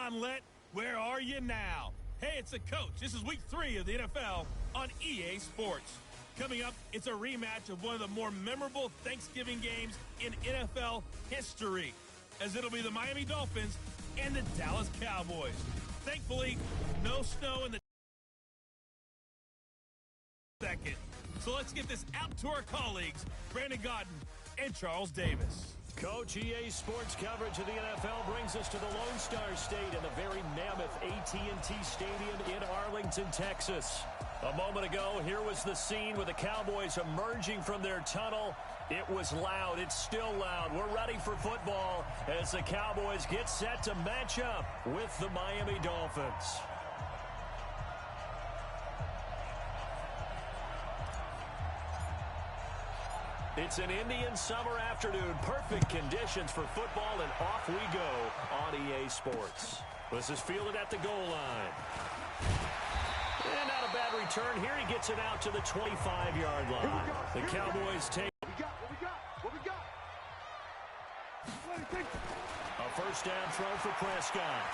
on, Let. Where are you now? Hey, it's the coach. This is week 3 of the NFL on EA Sports. Coming up, it's a rematch of one of the more memorable Thanksgiving games in NFL history, as it'll be the Miami Dolphins and the Dallas Cowboys. Thankfully, no snow in the second. So let's get this out to our colleagues, Brandon Godden and Charles Davis. Coach, EA Sports coverage of the NFL brings us to the Lone Star State in the very mammoth AT&T Stadium in Arlington, Texas. A moment ago, here was the scene with the Cowboys emerging from their tunnel. It was loud. It's still loud. We're ready for football as the Cowboys get set to match up with the Miami Dolphins. It's an Indian summer afternoon. Perfect conditions for football, and off we go on EA Sports. This is fielded at the goal line. And not a bad return here. He gets it out to the 25-yard line. The Cowboys take What we got? a first down throw for Prescott.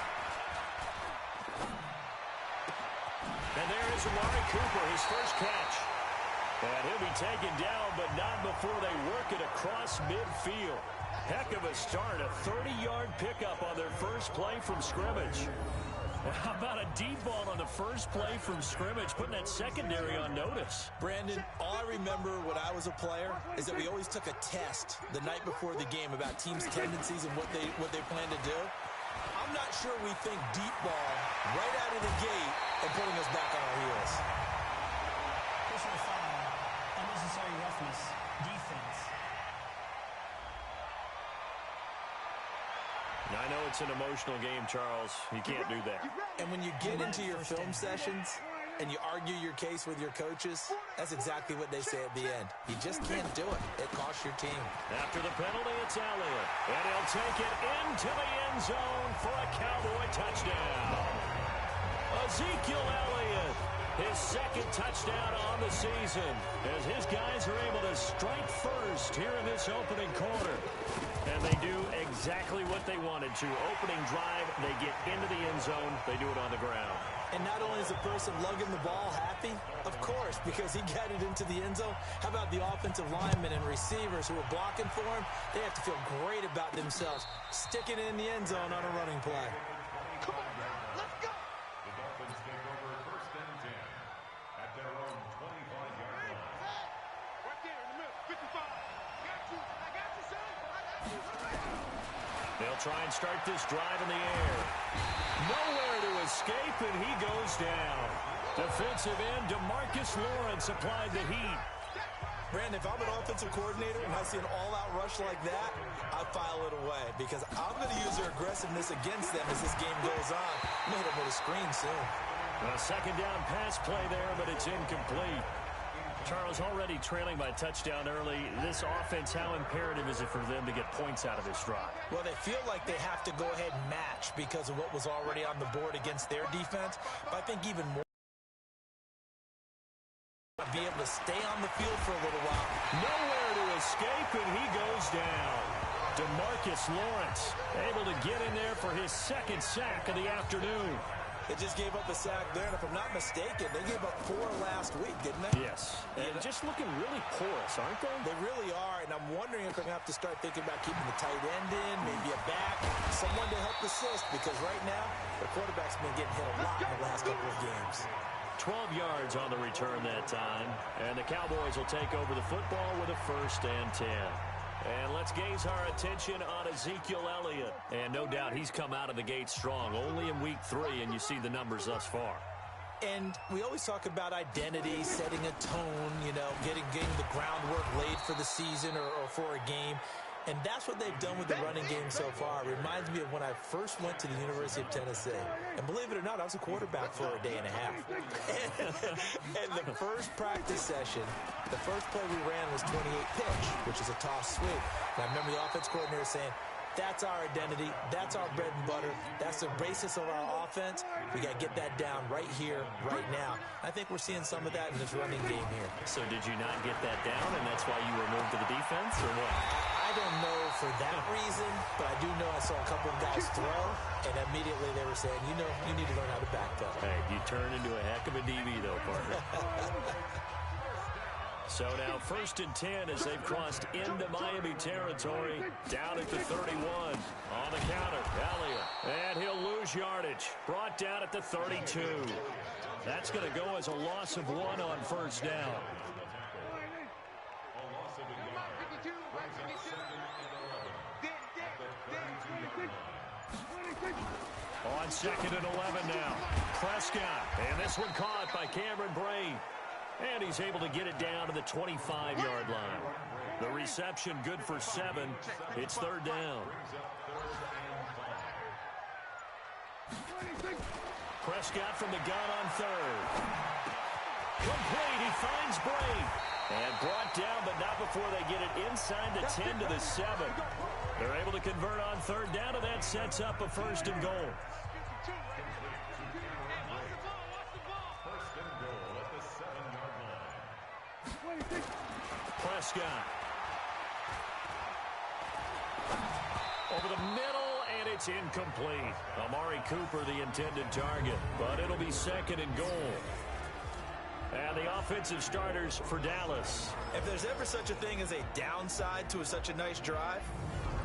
And there is Amari Cooper, his first catch. And he'll be taken down, but not before they work it across midfield. Heck of a start, a 30-yard pickup on their first play from scrimmage. How about a deep ball on the first play from scrimmage, putting that secondary on notice? Brandon, all I remember when I was a player is that we always took a test the night before the game about teams' tendencies and what they plan to do. I'm not sure we think deep ball right out of the gate and putting us back on our heels. Personal foul, unnecessary roughness, defense. I know it's an emotional game, Charles. You can't do that. And when you get into your film sessions and you argue your case with your coaches, that's exactly what they say at the end. You just can't do it. It costs your team. After the penalty, it's Elliott. And he'll take it into the end zone for a Cowboy touchdown. Ezekiel Elliott, his second touchdown on the season, as his guys are able to strike first here in this opening quarter. And they do exactly what they wanted to. Opening drive, they get into the end zone. They do it on the ground. And not only is the person lugging the ball happy, of course, because he got it into the end zone. How about the offensive linemen and receivers who are blocking for him? They have to feel great about themselves, sticking it in the end zone on a running play. Come on, let's go. The Dolphins take over first and 10 at their own 25-yard line. Right there in the middle, 55. Got you. I got you, son. I got you. They'll try and start this drive in the air. Nowhere to escape, and he goes down. Defensive end DeMarcus Lawrence applied the heat. Brandon, if I'm an offensive coordinator and I see an all-out rush like that, I file it away because I'm going to use their aggressiveness against them as this game goes on. I'm going to hit them with a screen soon. A second down pass play there, but it's incomplete. Charles, already trailing by a touchdown early. This offense, how imperative is it for them to get points out of this drive? Well, they feel like they have to go ahead and match because of what was already on the board against their defense. But I think even more, be able to stay on the field for a little while. Nowhere to escape, and he goes down. DeMarcus Lawrence able to get in there for his second sack of the afternoon. They just gave up a sack there, and if I'm not mistaken, they gave up 4 last week, didn't they? Yes, and just looking really porous, aren't they? They really are, and I'm wondering if they're going to have to start thinking about keeping the tight end in, maybe a back, someone to help assist, because right now, their quarterback's been getting hit a lot in the last couple of games. 12 yards on the return that time, and the Cowboys will take over the football with a first and 10. And let's gaze our attention on Ezekiel Elliott. And no doubt he's come out of the gate strong, only in week 3, and you see the numbers thus far. And we always talk about identity, setting a tone, you know, getting the groundwork laid for the season or for a game. And that's what they've done with the running game so far. It reminds me of when I first went to the University of Tennessee. And believe it or not, I was a quarterback for a day and a half. And the first practice session, the first play we ran was 28 pitch, which is a toss sweep. And I remember the offense coordinator saying, that's our identity. That's our bread and butter. That's the basis of our offense. We got to get that down right here, right now. I think we're seeing some of that in this running game here. So did you not get that down, and that's why you were moved to the defense, or what? I don't know for that reason, but I do know I saw a couple of guys throw, and immediately they were saying, you know, you need to learn how to back up. Hey, you turn into a heck of a DB, though, partner. So now 1st and 10 as they've crossed into Miami territory, down at the 31. On the counter, Elliott, and he'll lose yardage. Brought down at the 32. That's going to go as a loss of 1 on 1st down. On 2nd and 11 now. Prescott, and this one caught by Cameron Brate. And he's able to get it down to the 25-yard line. The reception good for 7. It's 3rd down. Prescott from the gun on 3rd. Complete. He finds Brate. And brought down, but not before they get it inside the 10 to the 7. They're able to convert on 3rd down, and that sets up a 1st and goal. Prescott. Over the middle, and it's incomplete. Amari Cooper, the intended target, but it'll be 2nd and goal. And the offensive starters for Dallas. If there's ever such a thing as a downside to such a nice drive,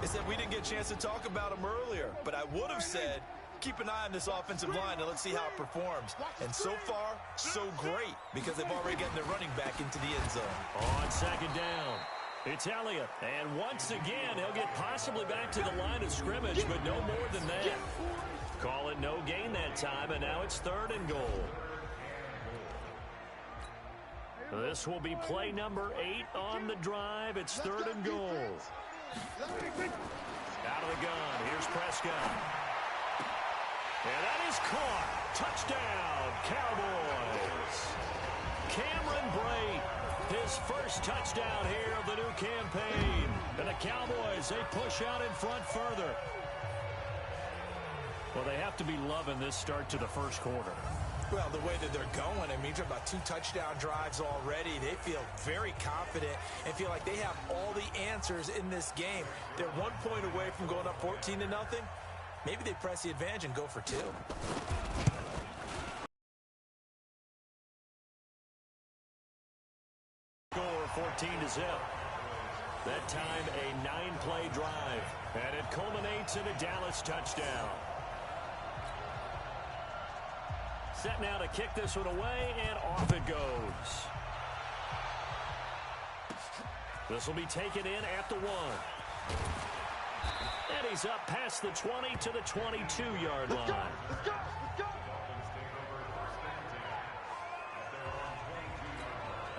it's that we didn't get a chance to talk about them earlier. But I would have said, keep an eye on this offensive line and let's see how it performs. And so far, so great, because they've already gotten their running back into the end zone. On 2nd down, it's Elliott. And once again, he'll get possibly back to the line of scrimmage, but no more than that. Call it no gain that time, and now it's 3rd and goal. This will be play number 8 on the drive. It's 3rd and goal. Out of the gun, here's Prescott. And that is caught. Touchdown, Cowboys. Cameron Brate, his first touchdown here of the new campaign. And the Cowboys, they push out in front further. Well, they have to be loving this start to the 1st quarter. Well, the way that they're going, I mean, you're talking about 2 touchdown drives already. They feel very confident and feel like they have all the answers in this game. They're 1 point away from going up 14-0. Maybe they press the advantage and go for 2. Score 14-0. That time a 9-play drive. And it culminates in a Dallas touchdown. Set now to kick this one away, and off it goes. This will be taken in at the 1. And he's up past the 20 to the 22-yard line. Let's go.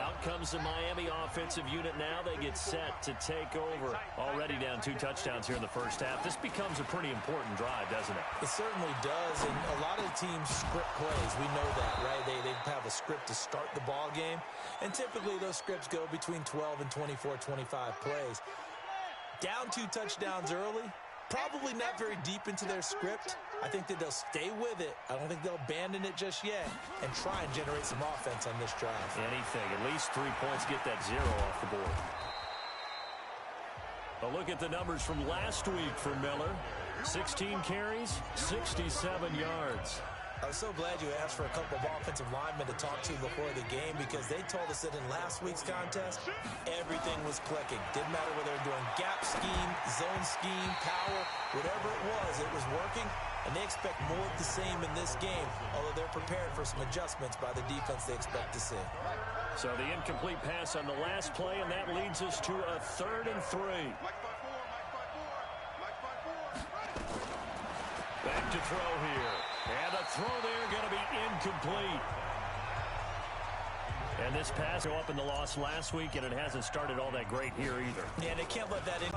Out comes the Miami offensive unit now. They get set to take over. Already down 2 touchdowns here in the 1st half. This becomes a pretty important drive, doesn't it? It certainly does, and a lot of the teams script plays. We know that, right? They have a script to start the ball game, and typically those scripts go between 12 and 24, 25 plays. Down 2 touchdowns early, probably not very deep into their script. I think that they'll stay with it. I don't think they'll abandon it just yet and try and generate some offense on this drive. Anything. At least 3 points, get that 0 off the board. A look at the numbers from last week for Miller. 16 carries, 67 yards. I was so glad you asked for a couple of offensive linemen to talk to before the game, because they told us that in last week's contest, everything was clicking. Didn't matter whether they were doing gap scheme, zone scheme, power, whatever it was working. And they expect more of the same in this game, although they're prepared for some adjustments by the defense they expect to see. So the incomplete pass on the last play, and that leads us to a 3rd and 3. Back to throw here. And the throw there going to be incomplete. And this pass go up in the loss last week, and it hasn't started all that great here either. Yeah, and they can't let that in.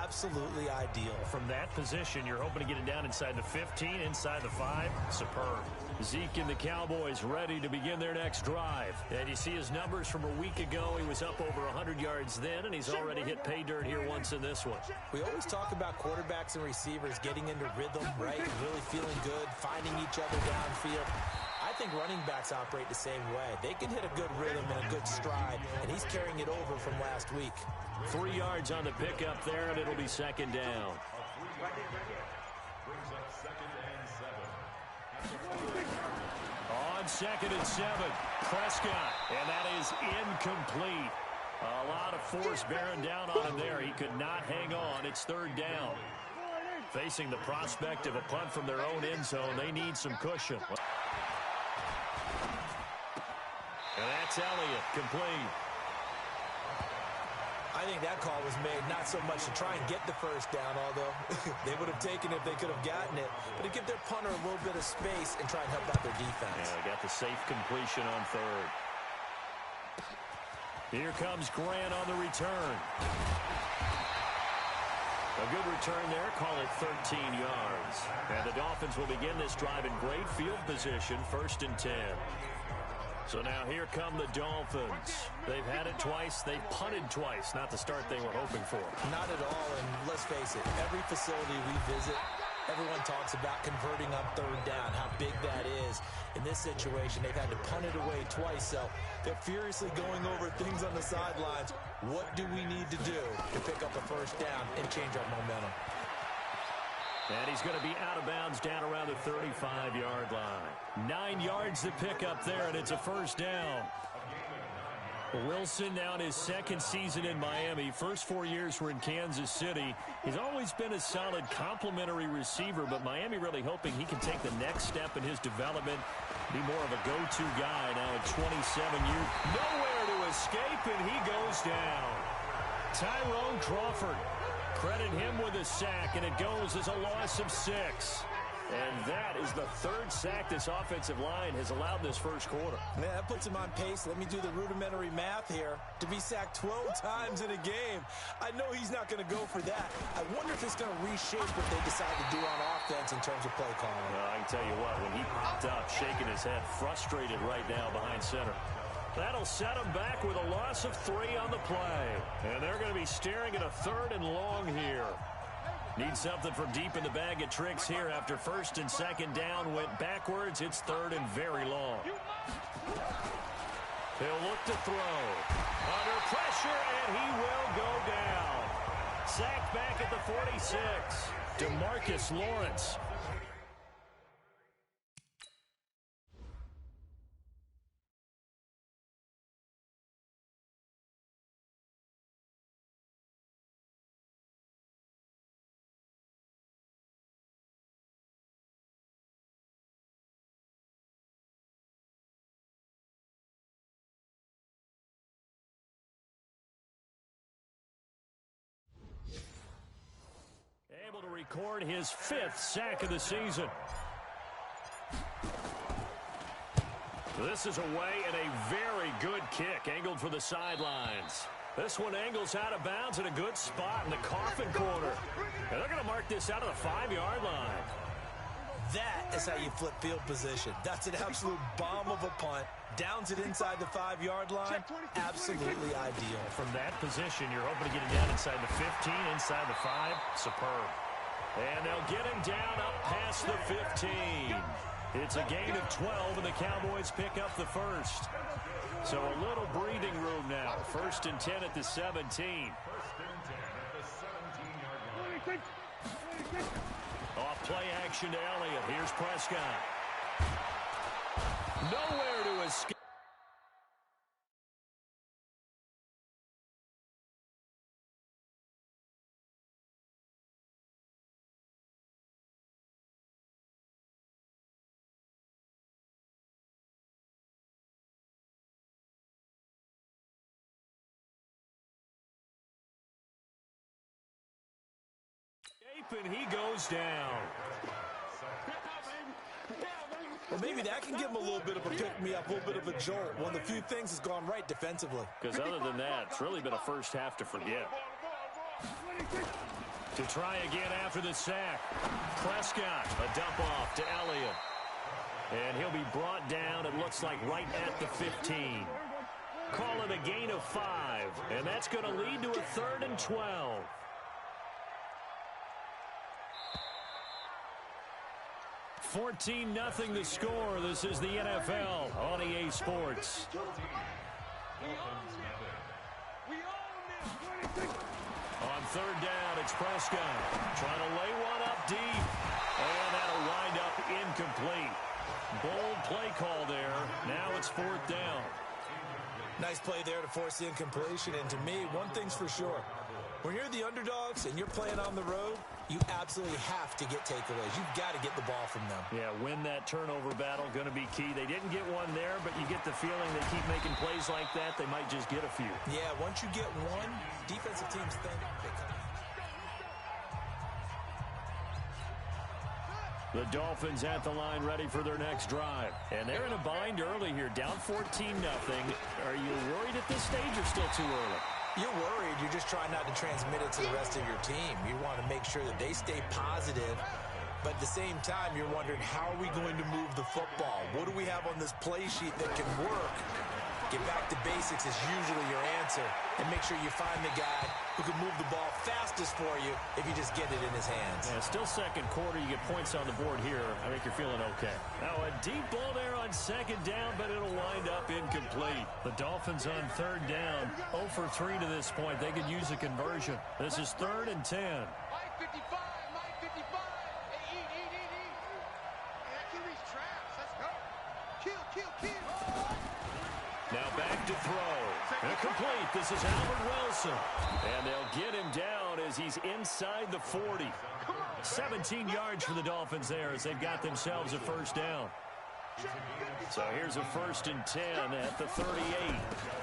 Absolutely ideal. From that position, you're hoping to get it down inside the 15, inside the 5. Superb. Zeke and the Cowboys ready to begin their next drive. And you see his numbers from a week ago. He was up over 100 yards then, and he's already hit pay dirt here once in this one. We always talk about quarterbacks and receivers getting into rhythm, right? Really feeling good, finding each other downfield. I I think running backs operate the same way. They can hit a good rhythm and a good stride, and he's carrying it over from last week. 3 yards on the pickup there, and it'll be second down. Brings up 2nd and 7. On 2nd and 7, Prescott, and that is incomplete. A lot of force bearing down on him there. He could not hang on. It's 3rd down. Facing the prospect of a punt from their own end zone, they need some cushion. And that's Elliott, complete. I think that call was made not so much to try and get the first down, although they would have taken it if they could have gotten it, but to give their punter a little bit of space and try and help out their defense. Yeah, they got the safe completion on 3rd. Here comes Grant on the return. A good return there, call it 13 yards. And the Dolphins will begin this drive in great field position, 1st and 10. So now here come the Dolphins. They've had it twice. They've punted twice. Not the start they were hoping for. Not at all, and let's face it, every facility we visit, everyone talks about converting on 3rd down, how big that is. In this situation, they've had to punt it away twice, so they're furiously going over things on the sidelines. What do we need to do to pick up a 1st down and change our momentum? And he's going to be out of bounds down around the 35-yard line. 9 yards to pick up there, and it's a 1st down. Wilson now in his 2nd season in Miami. First 4 years were in Kansas City. He's always been a solid complementary receiver, but Miami really hoping he can take the next step in his development, be more of a go-to guy now at 27 years. Nowhere to escape, and he goes down. Tyrone Crawford. Credit him with a sack, and it goes as a loss of 6. And that is the 3rd sack this offensive line has allowed in this first quarter. Yeah, that puts him on pace. Let me do the rudimentary math here. To be sacked 12 times in a game, I know he's not going to go for that. I wonder if it's going to reshape what they decide to do on offense in terms of play calling. Well, I can tell you what, when he popped up, shaking his head, frustrated right now behind center. That'll set him back with a loss of 3 on the play. And they're going to be staring at a 3rd and long here. Need something from deep in the bag of tricks here after 1st and 2nd down went backwards. It's 3rd and very long. He'll look to throw. Under pressure, and he will go down. Sacked back at the 46. DeMarcus Lawrence. Able to record his 5th sack of the season. This is away and a very good kick angled for the sidelines. This one angles out of bounds in a good spot in the coffin corner. And they're going to mark this out of the 5-yard line. That is how you flip field position. That's an absolute bomb of a punt. Downs it inside the 5-yard line. Absolutely ideal. From that position, you're hoping to get it down inside the 15, inside the 5. Superb. And they'll get him down up past the 15. It's a gain of 12, and the Cowboys pick up the 1st. So a little breathing room now. 1st and 10 at the 17. 1st and 10 at the 17-yard line. Off play action to Elliott. Here's Prescott. Nowhere to escape. And he goes down. Well, maybe that can give him a little bit of a pick-me-up, a little bit of a jolt. One of the few things has gone right defensively. Because other than that, it's really been a first half to forget. To try again after the sack. Prescott, a dump off to Elliott. And he'll be brought down, it looks like, right at the 15. Call it a gain of 5. And that's going to lead to a 3rd and 12. 14-0 the score. This is the NFL on EA Sports. On third down, it's Prescott trying to lay one up deep, and that'll wind up incomplete. Bold play call there. Now it's fourth down. Nice play there to force the incompletion. And to me, one thing's for sure. When you're the underdogs and you're playing on the road, you absolutely have to get takeaways. You've got to get the ball from them. Yeah, win that turnover battle, going to be key. They didn't get one there, but you get the feeling they keep making plays like that, they might just get a few. Yeah, once you get one, defensive teams think they come. The Dolphins at the line ready for their next drive. And they're in a bind early here, down 14-0. Are you worried at this stage or still too early? You're worried. You're just trying not to transmit it to the rest of your team. You want to make sure that they stay positive. But at the same time, you're wondering, how are we going to move the football? What do we have on this play sheet that can work? Get back to basics is usually your answer. And make sure you find the guy who can move the ball fastest for you if you just get it in his hands. Yeah, still second quarter. You get points on the board here. I think you're feeling okay. Now a deep ball there on second down, but it'll wind up incomplete. The Dolphins on third down, 0 for 3 to this point. They could use a conversion. This is 3rd and 10. Mike 55, Mike 55. Hey, eat. Hey, that QB's trash. Let's go. Kill. Now back to throw. Incomplete. This is Albert Wilson. And they'll get him down as he's inside the 40. 17 yards for the Dolphins there as they've got themselves a first down. So here's a 1st and 10 at the 38.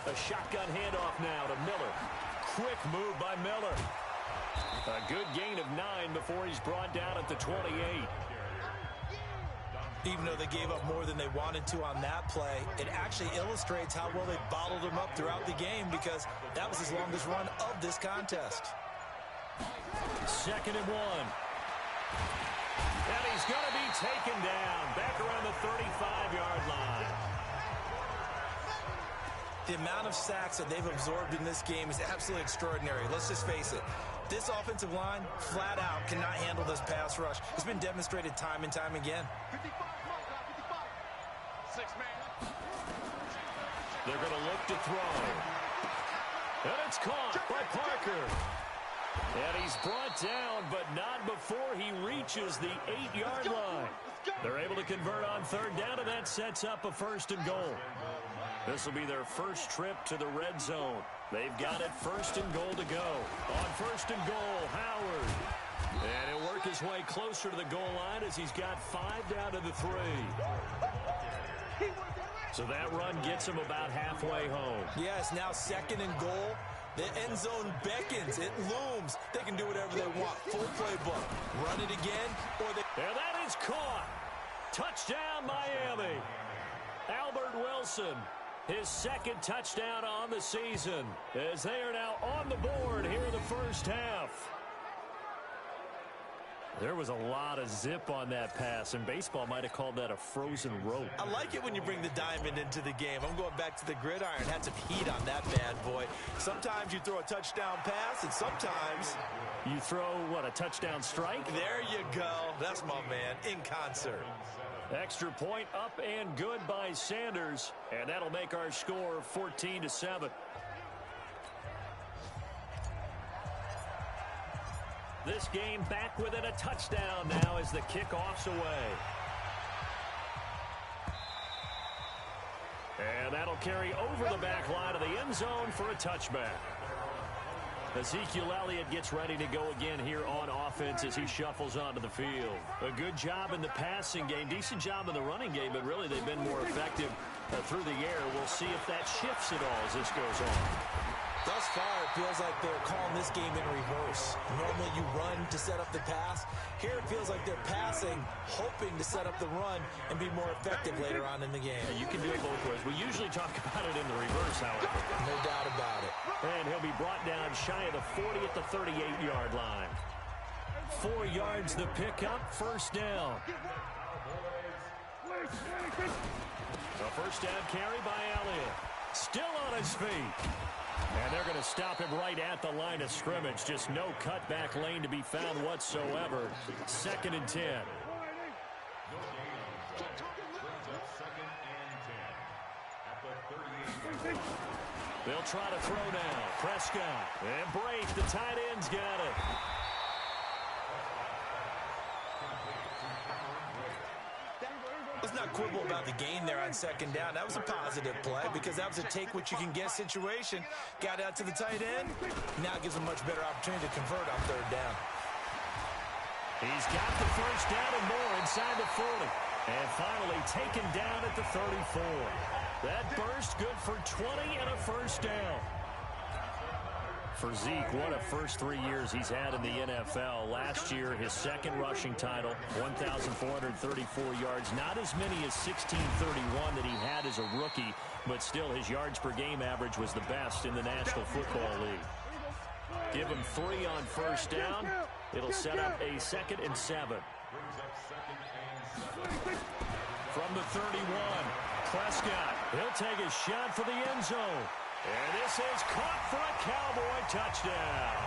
A shotgun handoff now to Miller. Quick move by Miller. A good gain of 9 before he's brought down at the 28. Even though they gave up more than they wanted to on that play, it actually illustrates how well they bottled him up throughout the game, because that was his longest run of this contest. 2nd and 1. And he's going to be taken down back around the 35-yard line. The amount of sacks that they've absorbed in this game is absolutely extraordinary. Let's just face it. This offensive line, flat out, cannot handle this pass rush. It's been demonstrated time and time again. 55, 6 man. They're going to look to throw. And it's caught by Parker. And he's brought down, but not before he reaches the 8-yard line. They're able to convert on third down, and that sets up a 1st and goal. This will be their first trip to the red zone. They've got it 1st and goal to go. On 1st and goal, Howard. And he'll work his way closer to the goal line as he's got 5 down to the 3. So that run gets him about halfway home. Yes, now 2nd and goal. The end zone beckons. It looms. They can do whatever they want. Full playbook. Run it again, or they... And that is caught. Touchdown, Miami. Albert Wilson, his 2nd touchdown on the season, as they are now on the board here in the first half. There was a lot of zip on that pass, and baseball might have called that a frozen rope. I like it when you bring the diamond into the game. I'm going back to the gridiron. Had some heat on that bad boy. Sometimes you throw a touchdown pass, and sometimes... You throw, what, a touchdown strike? There you go. That's my man, in concert. Extra point up and good by Sanders, and that'll make our score 14-7. This game back within a touchdown now as the kickoff's away. And that'll carry over the back line of the end zone for a touchback. Ezekiel Elliott gets ready to go again here on offense as he shuffles onto the field. A good job in the passing game, decent job in the running game, but really they've been more effective through the air. We'll see if that shifts at all as this goes on. Thus far, it feels like they're calling this game in reverse. Normally you run to set up the pass. Here it feels like they're passing, hoping to set up the run and be more effective later on in the game. Yeah, you can do it both ways. We usually talk about it in the reverse, however. No doubt about it. And he'll be brought down shy of the 40 at the 38-yard line. 4 yards the pickup, first down. A first down carry by Elliott. Still on his feet. And they're going to stop him right at the line of scrimmage. Just no cutback lane to be found whatsoever. 2nd and 10. They'll try to throw now. Prescott and break. The tight end's got it. Let's not quibble about the gain there on second down. That was a positive play because that was a take-what-you-can-get situation. Got out to the tight end. Now gives him much better opportunity to convert on third down. He's got the first down and more inside the 40. And finally taken down at the 34. That burst good for 20 and a first down. For Zeke, what a first 3 years he's had in the NFL. Last year, his second rushing title, 1,434 yards. Not as many as 1,631 that he had as a rookie, but still his yards per game average was the best in the National Football League. Give him 3 on first down. It'll set up a 2nd and 7. From the 31, Prescott. He'll take a shot for the end zone. And this is caught for a Cowboy touchdown.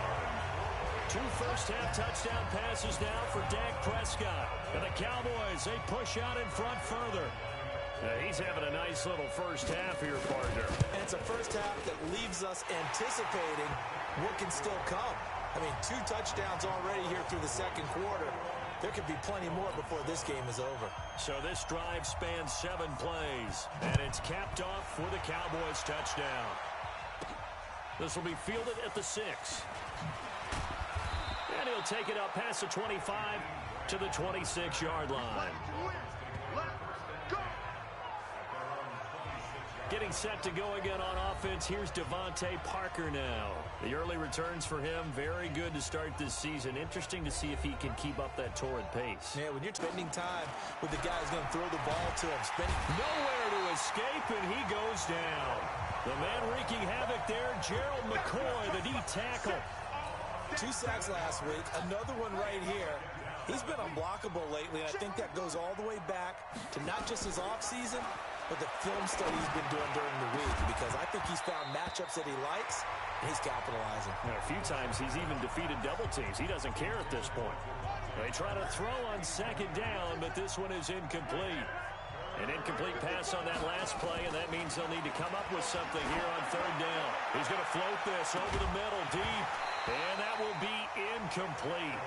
2 first-half touchdown passes now for Dak Prescott. And the Cowboys, they push out in front further. He's having a nice little first half here, partner. And it's a first half that leaves us anticipating what can still come. I mean, 2 touchdowns already here through the second quarter. There could be plenty more before this game is over. So this drive spans 7 plays, and it's capped off with a Cowboys touchdown. This will be fielded at the 6. And he'll take it up past the 25 to the 26-yard line. Getting set to go again on offense. Here's Devontae Parker now. The early returns for him, very good to start this season. Interesting to see if he can keep up that torrid pace. Yeah, when you're spending time with the guy who's going to throw the ball to him. Nowhere to escape, and he goes down. The man wreaking havoc there, Gerald McCoy, the D tackle. 2 sacks last week, another one right here. He's been unblockable lately, and I think that goes all the way back to not just his offseason, but the film study he's been doing during the week, because I think he's found matchups that he likes, and he's capitalizing. A few times he's even defeated double teams. He doesn't care at this point. They try to throw on second down, but this one is incomplete. An incomplete pass on that last play, and that means they'll need to come up with something here on third down. He's going to float this over the middle deep, and that will be incomplete.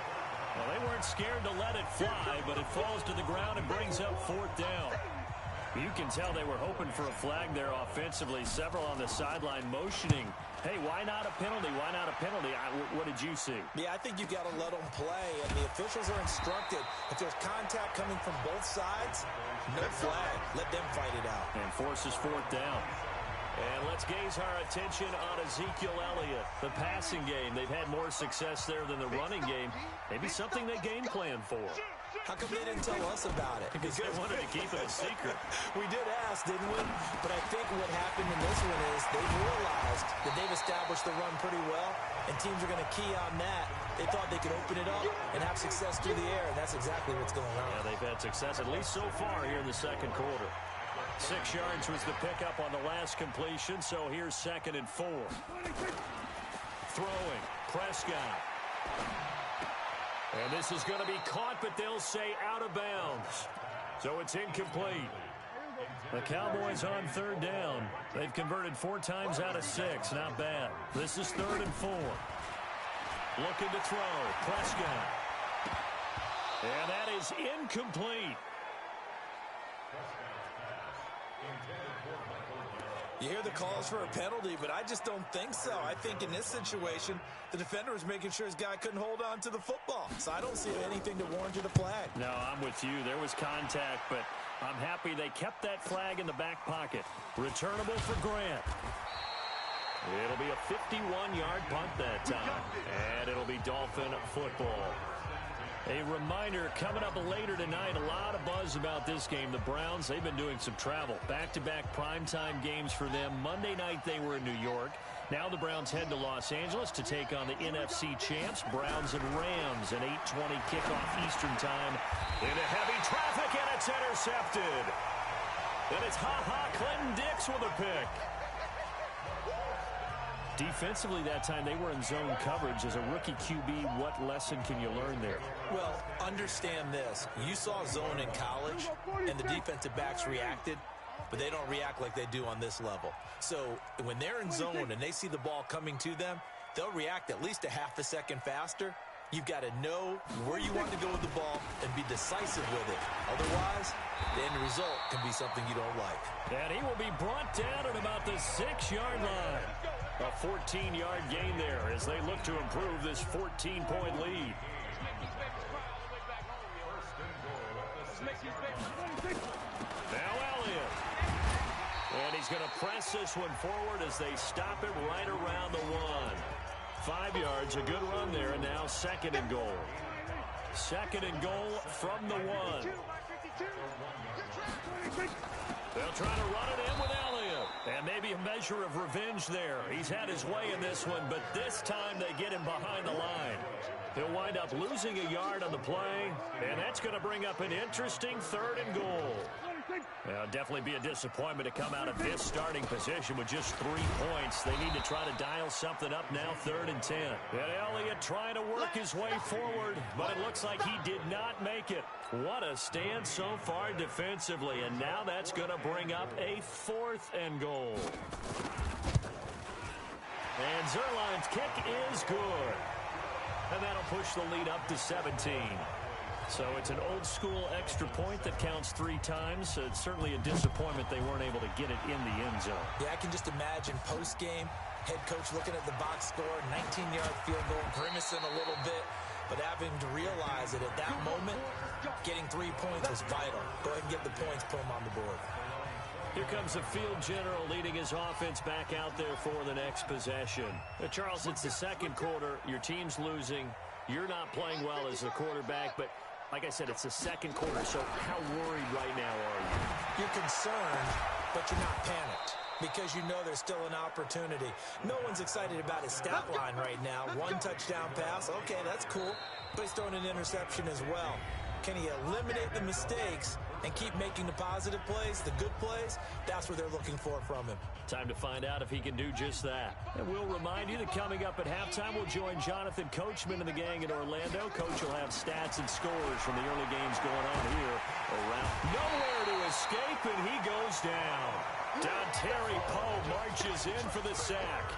Well, they weren't scared to let it fly, but it falls to the ground and brings up 4th down. You can tell they were hoping for a flag there offensively. Several on the sideline motioning. Hey, why not a penalty? Why not a penalty? What did you see? Yeah, I think you've got to let them play, and the officials are instructed. If there's contact coming from both sides, no flag. Let them fight it out. And forces 4th down. And let's gaze our attention on Ezekiel Elliott. The passing game, they've had more success there than the running game. Maybe something they game plan for. How come they didn't tell us about it? Because they wanted to keep it a secret. We did ask, didn't we? But I think what happened in this one is they've realized that they've established the run pretty well, and teams are going to key on that. They thought they could open it up and have success through the air, and that's exactly what's going on. Yeah, they've had success, at least so far here in the second quarter. 6 yards was the pickup on the last completion, so here's 2nd and 4. Throwing, Prescott. And this is going to be caught, but they'll say out of bounds. So it's incomplete. The Cowboys on third down. They've converted 4 times out of 6. Not bad. This is 3rd and 4. Looking to throw. Prescott. And that is incomplete. You hear the calls for a penalty, but I just don't think so. I think in this situation, the defender was making sure his guy couldn't hold on to the football. So I don't see anything to warrant you the flag. No, I'm with you. There was contact, but I'm happy they kept that flag in the back pocket. Returnable for Grant. It'll be a 51-yard punt that time, and it'll be Dolphin football. A reminder, coming up later tonight, a lot of buzz about this game. The Browns, they've been doing some travel. Back-to-back primetime games for them. Monday night they were in New York. Now the Browns head to Los Angeles to take on the NFC champs, Browns and Rams. An 8:20 kickoff Eastern time. Into heavy traffic, and it's intercepted. And it's Clinton Dix with a pick. Defensively that time, they were in zone coverage. As a rookie QB, what lesson can you learn there? Well, understand this. You saw zone in college, and the defensive backs reacted. but they don't react like they do on this level. So when they're in zone and they see the ball coming to them, they'll react at least a half a second faster. You've got to know where you want to go with the ball and be decisive with it. Otherwise, the end result can be something you don't like. And he will be brought down at about the 6-yard line. A 14-yard gain there as they look to improve this 14-point lead. Now Elliott. And he's going to press this one forward as they stop it right around the 1. 5 yards, a good run there, and now 2nd and goal. 2nd and goal from the 1. They'll try to run it in with Elliott. And maybe a measure of revenge there. He's had his way in this one, but this time they get him behind the line. He'll wind up losing a yard on the play, and that's going to bring up an interesting 3rd and goal. Well, definitely be a disappointment to come out of this starting position with just 3 points. They need to try to dial something up now, 3rd and 10. And Elliott trying to work his way forward, but it looks like he did not make it. What a stand so far defensively, and now that's going to bring up a 4th and goal. And Zerline's kick is good. And that'll push the lead up to 17. So it's an old-school extra point that counts 3 times. So it's certainly a disappointment they weren't able to get it in the end zone. Yeah, I can just imagine post-game, head coach looking at the box score, 19-yard field goal, grimacing a little bit, but having to realize that at that moment, getting 3 points was vital. Go ahead and get the points, put them on the board. Here comes the field general leading his offense back out there for the next possession. Charles, it's the 2nd quarter. Your team's losing. You're not playing well as the quarterback, but like I said, it's the 2nd quarter, so how worried right now are you? You're concerned, but you're not panicked because you know there's still an opportunity. No one's excited about his stat line right now. 1 touchdown pass, okay, that's cool, but he's throwing an interception as well. Can he eliminate the mistakes and keep making the positive plays, the good plays? That's what they're looking for from him. Time to find out if he can do just that. And we'll remind you that coming up at halftime, we'll join Jonathan Coachman and the gang in Orlando. Coach will have stats and scores from the early games going on here around. Nowhere to escape, and he goes down. Terry Poe marches in for the sack.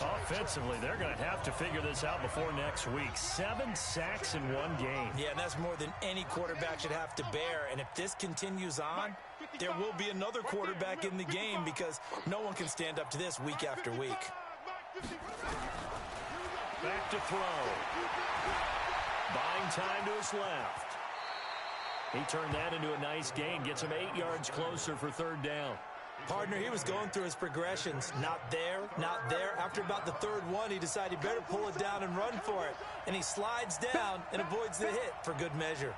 Offensively, they're going to have to figure this out before next week. 7 sacks in 1 game. Yeah, and that's more than any quarterback should have to bear. And if this continues on, there will be another quarterback in the game because no one can stand up to this week after week. Back to throw. Buying time to his left. He turned that into a nice gain. Gets him 8 yards closer for 3rd down. Partner, he was going through his progressions. Not there, not there. After about the 3rd one, he decided he better pull it down and run for it. And he slides down and avoids the hit for good measure.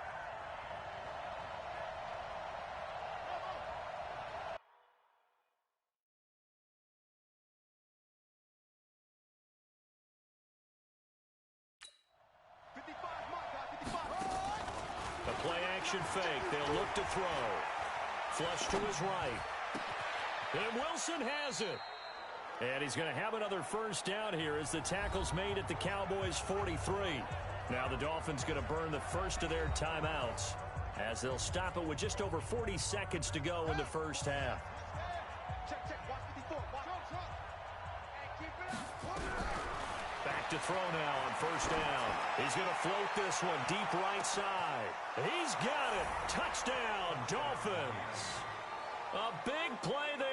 A play-action fake. They'll look to throw. Flush to his right. And Wilson has it. And he's going to have another 1st down here as the tackle's made at the Cowboys' 43. Now the Dolphins going to burn the first of their timeouts as they'll stop it with just over 40 seconds to go in the 1st half. Back to throw now on 1st down. He's going to float this one deep right side. He's got it. Touchdown, Dolphins. A big play there